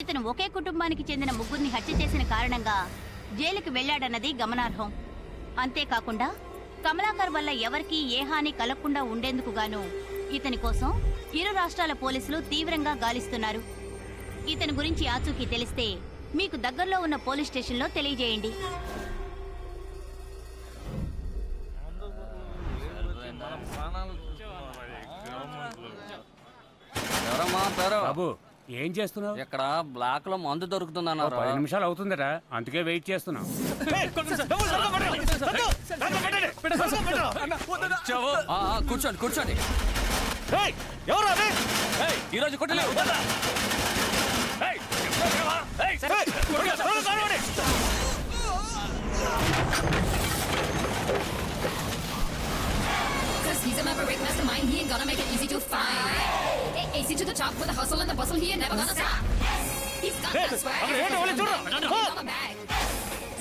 ఇతను ఒకే కుటుంబానికి చెందిన ముగ్గురిని హత్య చేసిన కారణంగా జైలుకు వెళ్లాడన్నది గమనార్హం. అంతేకాకుండా కమలాకర్ వల్ల ఎవరికీ ఏ హాని కలగకుండా ఉండేందుకు గాను ఇతని కోసం ఇరు రాష్ట్రాల పోలీసులు తీవ్రంగా గాలిస్తున్నారు. ఇతని గురించి ఆచూకీ తెలిస్తే మీకు దగ్గరలో ఉన్న పోలీస్ స్టేషన్లో తెలియజేయండి. బాబు ఏం చేస్తున్నావు? ఇక్కడ బ్లాక్ లో మందు దొరుకుతుందన్నారు. 10 నిమిషాలు అవుతుందరా, అందుకే వెయిట్ చేస్తున్నాం. కూర్చోండి కూర్చోండి. ఈరోజు కొట్టలేవు. He's a maverick mastermind, he ain't gonna make it easy to find. AC to the top with the hustle and the bustle, he ain't never gonna stop. He's got that swag, he's on the bag.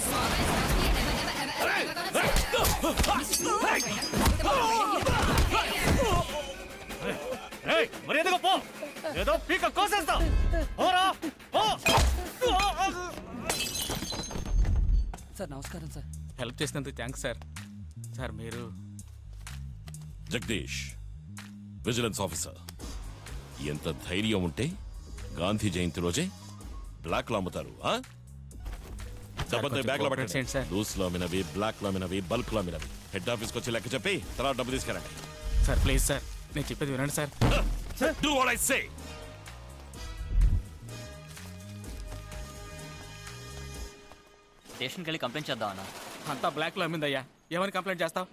Small and fast, he ain't never, ever, ever, ever gonna stop. మర్యాదగా పో, ఏదో పీక కోసేస్తా. Sir నమస్కారం sir. Help చేసినందుకు thanks sir. Sir మీరు Jagadish, vigilance officer. ఎంత ధైర్యం ఉంటే గాంధీ జయంతి రోజే బ్లాక్ లో అమ్ముతారు? బ్యాగ్ లో పెట్టండి. లూస్ లో అమ్మినవి, బ్లాక్ లో అమ్మినవి, బల్క్ లో అమ్మినవి హెడ్ ఆఫీస్కి వచ్చి లెక్క చెప్పి తర్వాత డబ్బు తీసుకురండి. సార్ ప్లీజ్ సార్, నేను చెప్పేది వినండి sir. Do what I say. స్టేషన్కి వెళ్ళి కంప్లైంట్ చేద్దాం అన్న. అంతా బ్లాక్ లో అమ్మిందయ్యా, ఏమని కంప్లైంట్ చేస్తావు?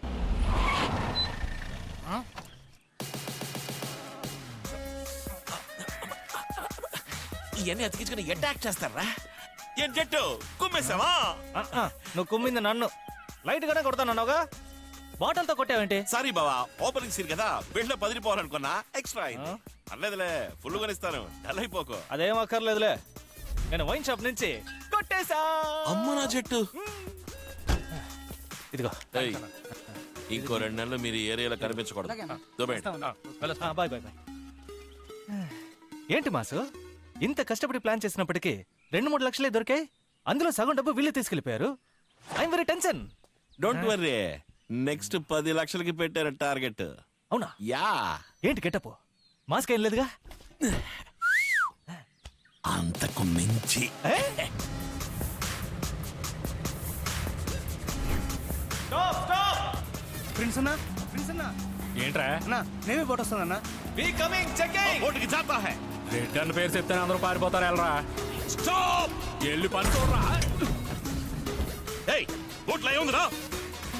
ఇవన్నీ అతికించుకుని అటాక్ చేస్తారా? ఏం చెట్టు కుమ్మేసావా? నువ్వు కుమ్మింది నన్ను, లైట్ గానే కొడతానన్నావుగా, బాటిల్ తో కొట్టావేంటి? సారీ బావా, ఓపెనింగ్ సీన్ కదా, బిల్డ్ పదిరిపోవాలనుకున్నా, ఎక్స్ట్రా అయింది. అర్లేదులే, ఫుల్ గా ఇస్తాను, డల్ అయిపోకు. అదేం అక్కర్లేదులే, నేను వైన్ షాప్ నుంచి కొట్టేశా. అమ్మ నా చెట్టు. ఇదిగో ఇంకో 2 నెలలు మీరు ఈ ఏరియాలో కనిపించకూడదు. Bye bye bye. ఏంటి మాసు, ఇంత కష్టపడి ప్లాన్ చేసినప్పటికీ 2-3 లక్షలే దొరికాయి, అందులో సగం డబ్బు వీళ్ళు తీసుకెళ్లిపోయారు. I'm very tension. Don't worry, next 10 లక్షలకి పెట్టారు టార్గెట్. అవునా? యా. ఏంటి గెటప్, మాస్క్ ఏం లేదుగా? అంతకు మించి. ప్రిన్స్ అన్నా, ప్రిన్స్ అన్నా. ఏంట్రా? నేనే పోటీ వస్తుందన్నా. వి కమింగ్, చెకింగ్. బోర్డుకి జాతా హై. రిటర్న్ పేరు చెప్తాను, అందరూ పారిపోతారు. వెళ్ళరా, స్టాప్. వెళ్ళి పని చూడరా. ఏయ్, బోట్లో ఏముందిరా?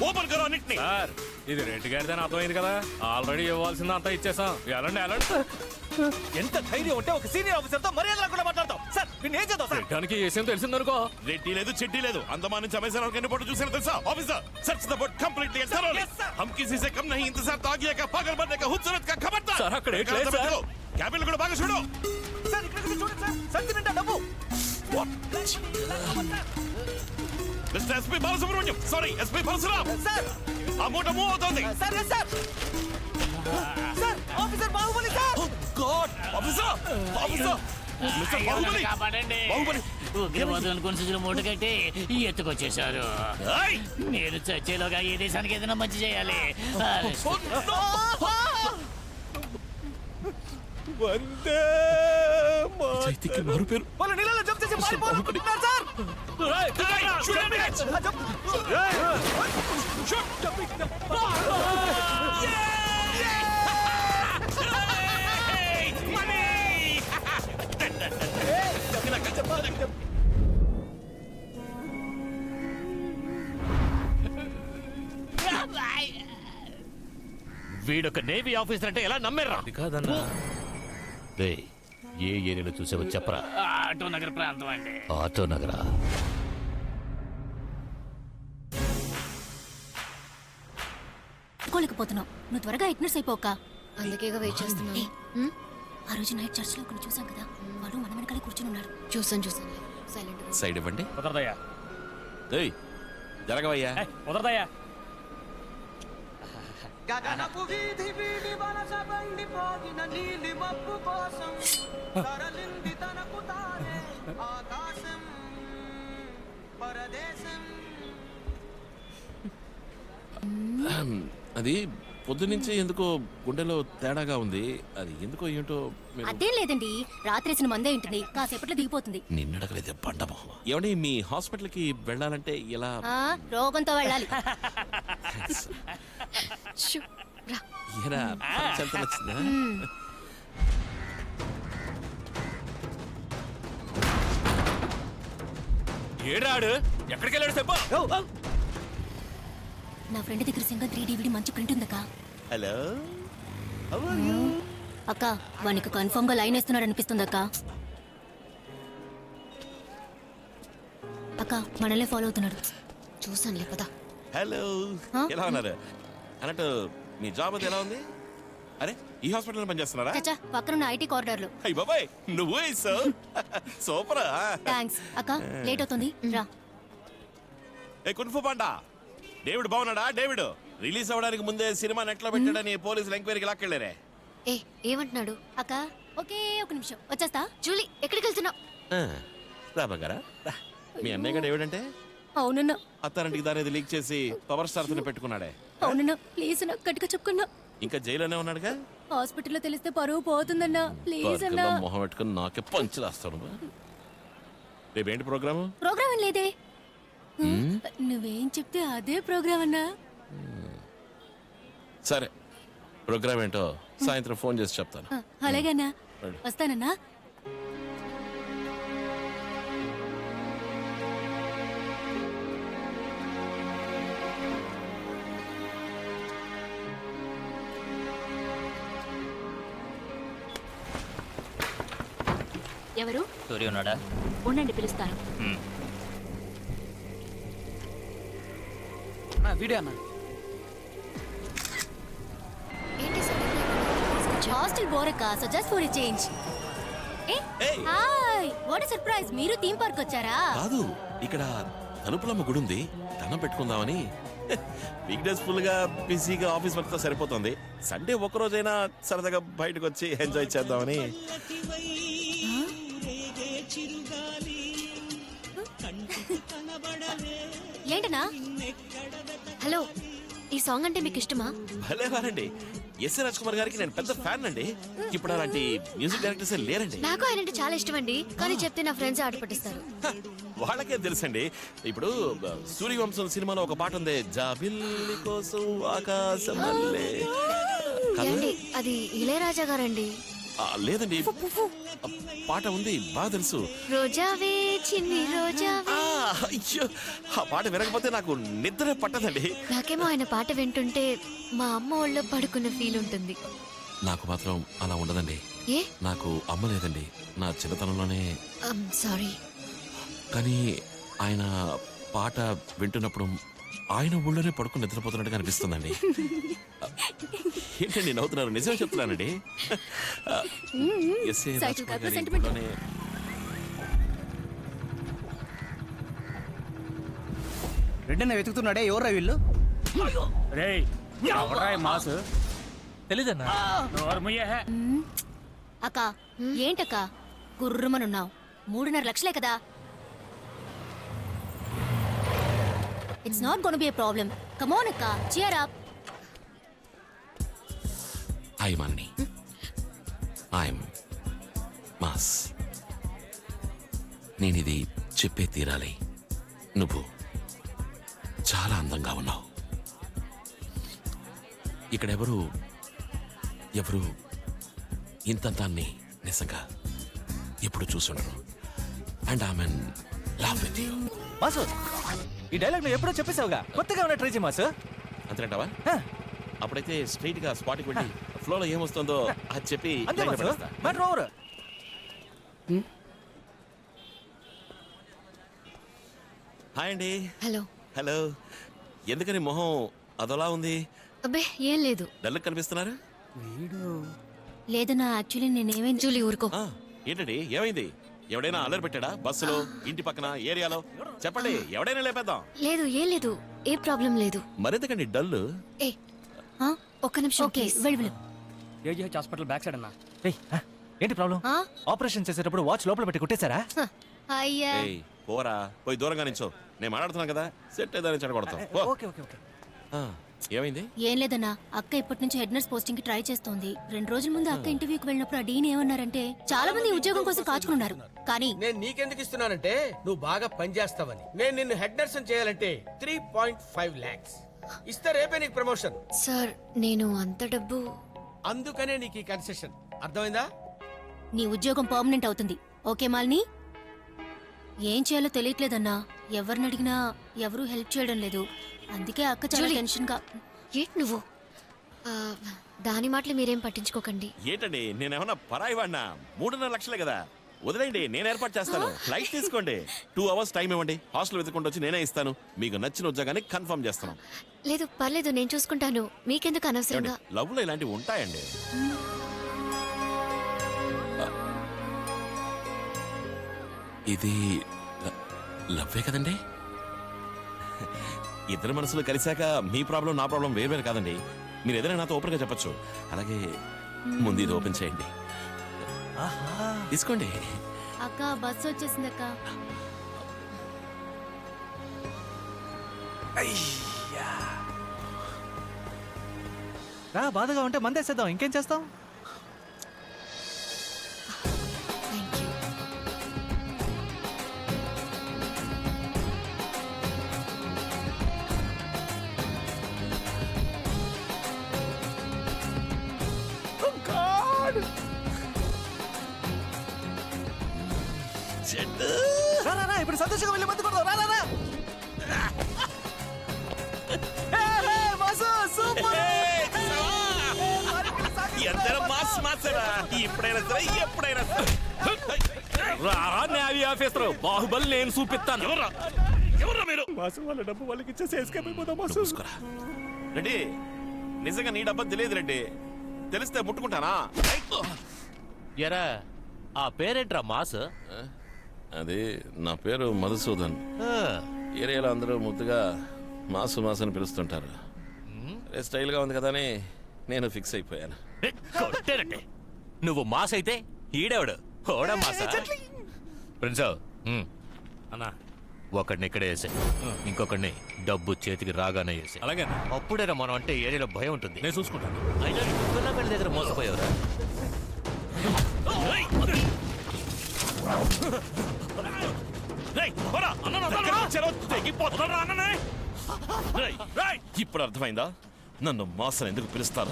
ఓపెన్ కరో అన్నిటిని. సార్, ఇది రెడ్ గారిదని అర్థమైంది కదా, ఆల్రెడీ ఇవ్వాల్సింది అంతా ఇచ్చేసాం. వెళ్ళండి వెళ్ళండి. ఎంత ధైర్యం ఉంటే ఒక సీనియర్ ఆఫీసర్ తో మర్యాద లేకుండా మాట్లాడతాం? సార్ మీరు ఏం చేద్దాం? రిటర్న్కి ఏసేం తెలిసిందనుకో. రెడ్డి లేదు, చెడ్డి లేదు. अंडमान నుంచి అమెజాన్ వరకు ఎన్ని బోర్డు చూసారో తెలుసా? Officer, search the board completely and thoroughly. हम किसी से कम नहीं, इंतजार तो आगे का पागल बनने का खूबसूरत का खबरदार. సార్ అక్కడ ఏం లేదు సార్. క్యాబిన్ కూడా బాగా చూడు. సార్ ఇక్కడ చూడండి సార్, సంచి నిండా డబ్బు. Mister SP Balasubrahmanyam, sorry SP Parasuram. Sir ఆ మూట మూవ్ అవుతోంది. Sir sir sir, officer Baahubali sir. Oh God, officer, officer, mister Baahubali. కాపాడండి. బాహుబలి ఉగ్రవాదులను కొనుసులు మూట కట్టి ఎత్తుకొచ్చేశారు. ఏయ్, నేను చచ్చేలోగా ఈ దేశానికి ఏదైనా మంచి చేయాలి. వందే మాతరం. మారు పేరు. వాళ్ళు నీళ్ళలో జంప్ చేసి పారిపోవాలనుకుంటున్నారు సార్. చూడండి. వీడొక నేవీ ఆఫీసర్ అంటే ఎలా నమ్మారా? కాదన్నా. ఏ ఏరియాలో చూసావో చెప్పరా? ఆటో నగర్ ప్రాంతం అండి. ఆటో నగరా? కోలేకపోతున్నావు, నువ్వు త్వరగా ఇగ్నోర్స్ అయిపోక. అందుకేగా వెయిట్ చేస్తున్నాను. ఆ రోజు నైట్ చర్చ్ లో కొన్ని చూసాం కదా, వాడు మన వెనకాలే కూర్చుని ఉన్నాడు. చూసాను సైలెంట్. సైడ్ ఇవ్వండి. కుదరదయ్యా. ఏయ్, జరగవయ్యా. కుదరదయ్యా. గగనపు వీధి వీధి వలస బండి పోగిన నీలి మబ్బు కోసం తరలింది తనకు తానే ఆకాశం పరదేశం. అది పొద్దునుంచి ఎందుకో గుండెలో తేడాగా ఉంది. అది ఎందుకో ఏంటో మీరు- అదేం లేదండి, రాత్రేసిన మందే ఉంటుంది, కాసేపట్లో దిగిపోతుంది. నిన్నడగలేదే బండమొహం. ఏమండి మీ హాస్పిటల్ కి వెళ్ళాలంటే ఎలా? రోగంతో వెళ్ళాలి. ఏరా, పంచ్ ఎంత నచ్చిందా? ఏడాడు ఎక్కడికి వెళ్ళాడు చెప్పు. నా ఫ్రెండ్ దగ్గర సింగల్ 3 DVD మంచి ప్రింట్ ఉందక్క. హలో అక్క వానికి కన్ఫర్మ్ గా లైన్ వేస్తున్నాడు అనిపిస్తుంది అక్క. అక్క మనల్ని ఫాలో అవుతున్నాడు. చూసాను లేపదా. హలో, ఎలా ఉన్నారు? అన్నట్టు మీ జాబ్ అది ఎలా ఉంది? అరే, ఈ హాస్పిటల్ పనిచేస్తున్నారా? చచ్చా పక్కన ఐటీ కారిడార్ లో. అయ్య బాబాయ్, నువ్వు సూపరా. థ్యాంక్స్ అక్క, లేట్ అవుతుంది రా. ఏ కున్ఫు పాండా, డేవిడ్ బాగున్నాడా? డేవిడ్ రిలీజ్ అవ్వడానికి ముందే సినిమా నెట్ లో పెట్టాడని పోలీసులు ఎంక్వైరీకి లాక్కెళ్ళారే. ఏ ఏమంటున్నాడు? అక్క ఒకే ఒక నిమిషం వచ్చేస్తా. జూలీ ఎక్కడికి వెళ్తున్నావు? రా బంగారా రా. మీ అన్నయ్య డేవిడ్ అంటే అవునన్నా. అత్తారింటికి దాని లీక్ చేసి పవర్ స్టార్ తో పెట్టుకున్నాడే. అవునన్నా, ప్లీజ్ అన్నా గట్టిగా చెప్పుకున్నా. ఇంకా జైల్లోనే ఉన్నాడుగా. హాస్పిటల్లో తెలిస్తే పరువు పోతుందన్నా, ప్లీజ్ అన్నా. పక్కన మొహం పెట్టుకుని నాకే పంచి రాస్తాను. రేపేంటి ప్రోగ్రాము? ప్రోగ్రామ్ ఏం లేదే. నువ్వేం చెప్తే అదే ప్రోగ్రామ్ అన్నా. సరే, ప్రోగ్రామ్ ఏంటో సాయంత్రం ఫోన్ చేసి చెప్తాను. అలాగన్నా, వస్తానన్నా. ఎవరు? సూర్య ఉన్నాడా? ఉండండి పిలుస్తాను. నా వీడియో అన్న. హాస్టల్ బోరక్క, so just for a change. Hey. Hi, what a surprise. మీరు థీమ్ పార్క్ వచ్చారా? కాదు, ఇక్కడ తలుపులమ్మ గుడి ఉంది, దండం పెట్టుకుందామని. వీక్ డేస్ ఫుల్ గా బిజీగా ఆఫీస్ వర్క్ తో సరిపోతుంది. సండే ఒక రోజైనా సరదాగా బయటకు వచ్చి ఎంజాయ్ చేద్దామని. ఏంటనా? హలో, ఈ సాంగ్ అంటే మీకు ఇష్టమా? భలే వారండి. ఎస్ఏ రాజ్ కుమార్ గారికి నేను పెద్ద ఫ్యాన్ అండి. ఇప్పుడు అలాంటి మ్యూజిక్ డైరెక్టర్స్ లేరండి. నాకు ఆయన అంటే చాలా ఇష్టం అండి, కానీ చెప్తే నా ఫ్రెండ్స్ ఆట పట్టిస్తారు. వాళ్ళకే తెలుసండి. ఇప్పుడు సూర్యవంశం సినిమాలో ఒక పాట ఉంది, జాబిల్లి కోసం ఆకాశం మల్లె. ఏండి, అది ఇళయరాజా గారండి. లేదండి, పాట ఉంది, బాగా తెలుసు. రోజావే చిన్ని రోజావే. అయ్యో, ఆ పాట వినకపోతే నాకు నిద్ర పట్టదండి. నాకేమో ఆయన పాట వింటుంటే మా అమ్మ ఒళ్ళో పడుకున్న ఫీల్ ఉంటుంది. నాకు మాత్రం అలా ఉండదండి. ఏ? నాకు అమ్మ లేదండి, నా చిన్నతనంలోనే. సారీ. కానీ ఆయన పాట వింటున్నప్పుడు ఆయన ఊళ్ళోనే పడుకుని నిద్రపోతున్నట్టుగా అనిపిస్తుందండి. ఏంటండి నవ్వుతున్నారు? నిజమే చెప్తున్నానండి. ఎస్ఏ రాజ్ కుమార్ గారి ఊళ్ళోనే. రెడ్డన్న వెతుకుతున్నాడే, ఎవరా వీళ్ళు? మాస్ తెలీదన్నా. అక్క ఏంటక్క గుర్రమనున్నావు? 3.5 లక్షలే కదా. It's not gonna be a problem. Come on అక్క, cheer up. Hi Malini, I'm Mass. నేనిది చెప్పే తీరాలి. నువ్వు చాలా అందంగా ఉన్నావు. ఇక్కడెవరు ఇంతంతాన్ని నిజంగా ఎప్పుడు చూసుండరు. And I mean love with you. Mass, ఈ డైలాగ్ నువ్వు ఎప్పుడో చెప్పేసావుగా, కొత్తగా ఉన్న ట్రై చేయి మాసు. అంతేంటావా? అప్పుడైతే స్ట్రైట్ గా స్పాట్కి వెళ్ళి ఫ్లోలో ఏమొస్తుందో అది చెప్పి అంతే లైన్లో మాసు, పడేస్తా. Matter over. హాయ్ అండి. హలో. హలో. ఎందుకని మొహం అదోలా ఉంది? అబ్బే ఏం లేదు. డల్ కనిపిస్తున్నారు. లేదన్నా, యాక్చువల్లీ నేనేమేం. జూలీ ఊరుకో. ఏంటండి, ఏమైంది? ఎవడైనా అల్లరి పెట్టాడా? బస్సులో, ఇంటి పక్కన, ఏరియాలో? చెప్పండి, ఎవడైనా లేపేద్దాం. లేదు, ఏం లేదు, ఏ ప్రాబ్లం లేదు. మరెందుకండి డల్? ఏ ఒక్క నిమిషం. ఓకే, వెళ్ళు. ఏజీహెచ్ హాస్పిటల్ బ్యాక్ సైడ్ అన్నా. ఏంటి ప్రాబ్లం? ఆపరేషన్ చేసేటప్పుడు వాచ్ లోపల పెట్టి కుట్టేశారా? అయ్యా ఏయ్ పోరా పోయి దూరంగా నించో నేను మాట్లాడుతున్నాను కదా సెట్ ఏదైనా చెడగొడతాం పో. ఓకే ఓకే ఓకే ఆ, ఏమైంది ఏం లేదన్నా అక్క ఇప్పటి నుంచి హెడ్ నర్స్ పోస్టింగ్ కి ట్రై చేస్తోంది. 2 రోజుల ముందు అక్క ఇంటర్వ్యూకి వెళ్ళినప్పుడు ఆ డీన్ ఏమన్నారంటే చాలా మంది ఈ ఉద్యోగం కోసం కాచుకున్నారు, కానీ నేను నీకెందుకు ఇస్తున్నానంటే నువ్వు బాగా పనిచేస్తావని. నేను నిన్ను హెడ్ నర్స్ చేయాలంటే 3.5 lakhs ఇస్తే రేపే నీకు ప్రమోషన్. సార్ నేను అంత డబ్బు. అందుకనే నీకు ఈ కన్సెషన్, అర్థమైందా? నీ ఉద్యోగం పర్మనెంట్ అవుతుంది. ఓకే మాలిని? ఏం చేయాలో తెలియట్లేదన్నా. ఎవరిని అడిగినా ఎవరూ హెల్ప్ చేయడం లేదు. అందుకే అక్క చాలా టెన్షన్ గా. ఏంటి నువ్వు దాని మాటలు మీరేం పట్టించుకోకండి. ఏంటండి నేనేమన్నా పరాయి వాడినా? 3.5 లక్షలే కదా, వదిలేండి నేను ఏర్పాటు చేస్తాను. ఫ్లైట్ తీసుకోండి, 2 hours టైం ఇవ్వండి, హాస్టల్ వెతుకుంటూ వచ్చి నేనే ఇస్తాను. మీకు నచ్చిన ఉద్యోగాన్ని కన్ఫర్మ్ చేస్తాను. లేదు పర్లేదు నేను చూసుకుంటాను, మీకెందుకు అనవసరంగా. లవ్ లో ఇలాంటివి ఉంటాయండి. ఇది లవ్వే కదండి? ఇద్దరు మనసులు కలిశాక మీ ప్రాబ్లం నా ప్రాబ్లం వేరు కాదండి. మీరు ఏదైనా నాతో ఓపెన్ గా చెప్పొచ్చు. అలాగే ముందు ఇది ఓపెన్ చేయండి, తీసుకోండి. అక్క బస్సు వచ్చేసింది అక్క. రా, బాధగా ఉంటే మందేసేద్దాం, ఇంకేం చేస్తాం? Thank you. రా, రా, రా, ఇప్పుడు సంతోషంగా వెళ్ళి మందు కొడదాం. రా, రా, రా. ఎప్పుడైనా సరే ఎప్పుడైనా రారా న్యాయ ఆఫీసర్, బాహుబలి నేను చూపిస్తాను. ఎవరా మీరు? మాసు వాళ్ళ డబ్బు వాళ్ళకి ఇచ్చేసి ఎస్కేప్ అయిపోదాం మాసు. చూసుకోరా రెడ్డి, నిజంగా నీ డబ్బా తెలియదు రెడ్డి. తెలిస్తే ముట్టుకుంటానా? ఎరా ఆ పేరేంట్రా మాస్? అది నా పేరు మధుసూదన్. ఏరియాలో అందరూ ముద్దుగా మాసు మాసు అని పిలుస్తుంటారు. స్టైల్ గా ఉంది కదా అని నేను ఫిక్స్ అయిపోయాను. కొట్టేరంటే నువ్వు మాస్ అయితే ఈడేవాడు ఓడా మాసా? ప్రిన్స్ అన్నా ఒకడిని ఇక్కడే వేసే, ఇంకొకడిని డబ్బు చేతికి రాగానే వేసే. అలాగే అప్పుడేరా మనం అంటే ఏరియాలో భయం ఉంటుంది. నేను చూసుకుంటాను. అయినా పిల్లల దగ్గర మోసపోయావురా. ఇప్పుడు అర్థమైందా నన్ను మాసని ఎందుకు పిలుస్తారు?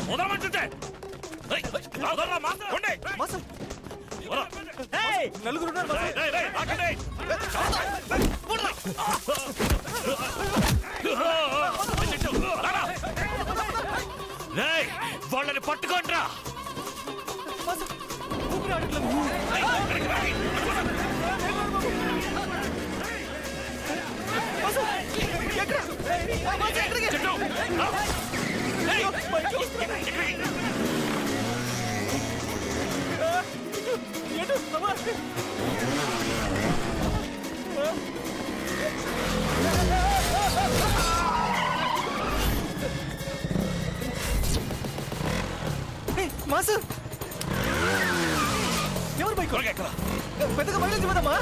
నలుగురు వాళ్ళని పట్టుకోండ్రా. మాసు ఎవరు బైక్ పెద్దగా బయలు చెప్పదమ్మా.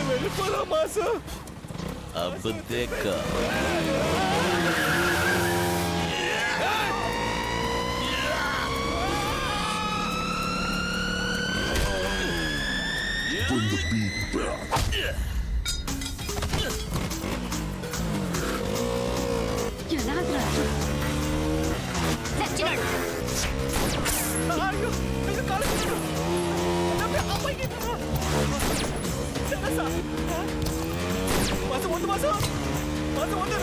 వెళ్ళిపోదా మాసు? అబ్బుదేకా చచ్చినాడు. మాసు వద్దు మాసు మాసు వద్దు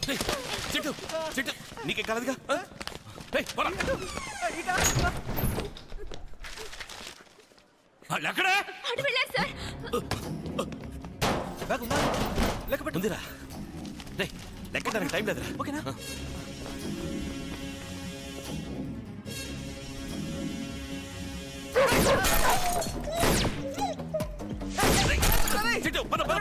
రిస్క్ చెట్టు చెట్టు నీకే కాలేదుగా ఎక్కడే బ్యాగ్ ఉందా లెక్క పెట్టు ఉందిరా రే లెక్కడానికి టైం లేదురా ఓకేనా చెట్టు పద పద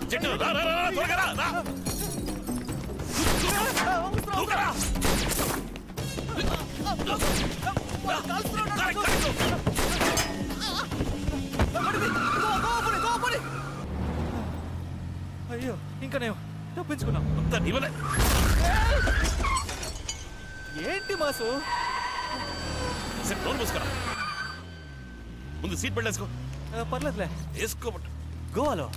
చెట్టు రా రా రా త్వరగా రా రా దూకరా అయ్యో ఇంకా నేను తప్పించుకున్నాం ఇవ్వలే ఏంటి మాసు సరే నోరు మూసుకురా ముందు సీట్ బెల్ట్ వేసుకో పర్లేదులే వేసుకోబట్టు గోవాలో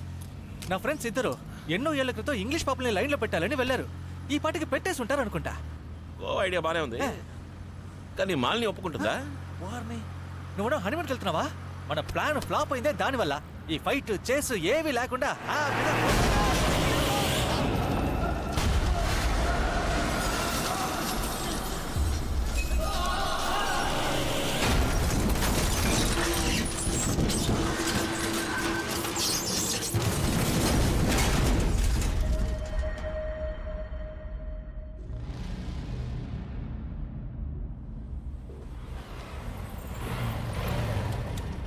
నా ఫ్రెండ్స్ ఇద్దరు ఎన్నో ఏళ్ల క్రితం ఇంగ్లీష్ పాపల్ని లైన్లో పెట్టాలని వెళ్ళారు ఈ పాటికి పెట్టేసి ఉంటారు అనుకుంటా ఓ ఐడియా బానే ఉంది కానీ మాల్ని ఒప్పుకుంటుందా వారిని నువ్వు హనీమూన్కి వెళ్తున్నావా మన ప్లాన్ ఫ్లాప్ అయిందే దానివల్ల ఈ ఫైట్ చేసు ఏమీ లేకుండా